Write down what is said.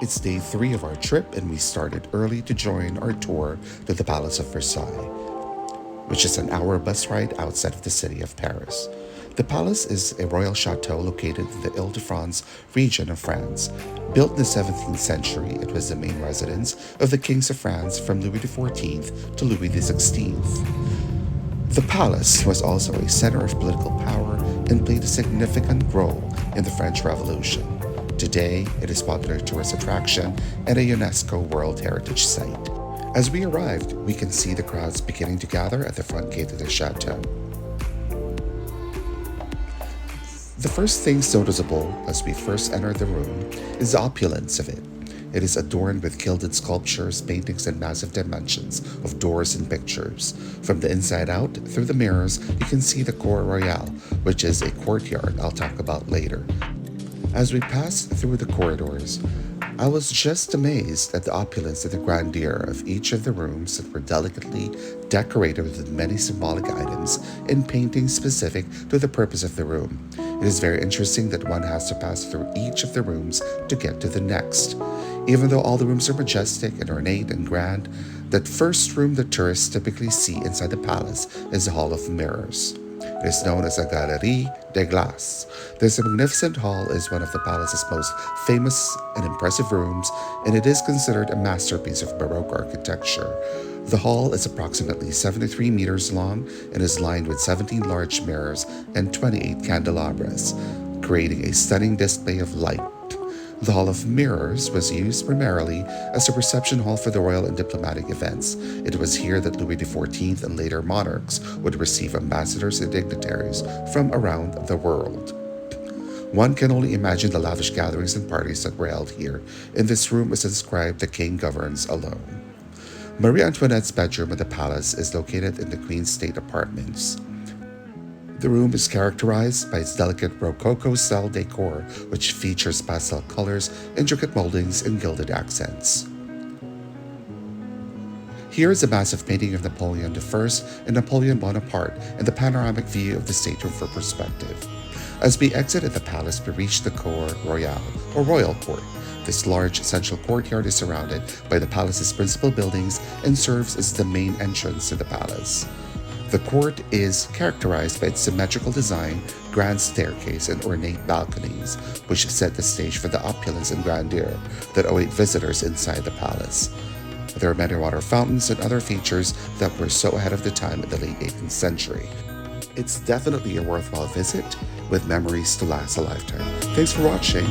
It's day 3 of our trip, and we started early to join our tour to the Palace of Versailles, which is an hour bus ride outside of the city of Paris. The palace is a royal chateau located in the Ile-de-France region of France. Built in the 17th century, it was the main residence of the kings of France from Louis XIV to Louis XVI. The palace was also a center of political power and played a significant role in the French Revolution. Today, it is a popular tourist attraction and a UNESCO World Heritage Site. As we arrived, we can see the crowds beginning to gather at the front gate of the chateau. The first things noticeable as we first enter the room is the opulence of it. It is adorned with gilded sculptures, paintings, and massive dimensions of doors and pictures. From the inside out, through the mirrors, you can see the Cour Royale, which is a courtyard I'll talk about later. As we passed through the corridors, I was just amazed at the opulence and the grandeur of each of the rooms that were delicately decorated with many symbolic items and paintings specific to the purpose of the room. It is very interesting that one has to pass through each of the rooms to get to the next. Even though all the rooms are majestic and ornate and grand, that first room that tourists typically see inside the palace is the Hall of Mirrors. It is known as a Galerie des Glaces. This magnificent hall is one of the palace's most famous and impressive rooms, and it is considered a masterpiece of Baroque architecture. The hall is approximately 73 meters long and is lined with 17 large mirrors and 28 candelabras, creating a stunning display of light. The Hall of Mirrors was used primarily as a reception hall for the royal and diplomatic events. It was here that Louis XIV and later monarchs would receive ambassadors and dignitaries from around the world. One can only imagine the lavish gatherings and parties that were held here. In this room is described the king governs alone. Marie Antoinette's bedroom at the palace is located in the Queen's State Apartments. The room is characterized by its delicate Rococo-style decor, which features pastel colors, intricate moldings, and gilded accents. Here is a massive painting of Napoleon I and Napoleon Bonaparte and the panoramic view of the stateroom for perspective. As we exited the palace, we reached the Cour Royale, or Royal Court. This large central courtyard is surrounded by the palace's principal buildings and serves as the main entrance to the palace. The court is characterized by its symmetrical design, grand staircase, and ornate balconies, which set the stage for the opulence and grandeur that await visitors inside the palace. There are many water fountains and other features that were so ahead of the time in the late 18th century. It's definitely a worthwhile visit with memories to last a lifetime. Thanks for watching.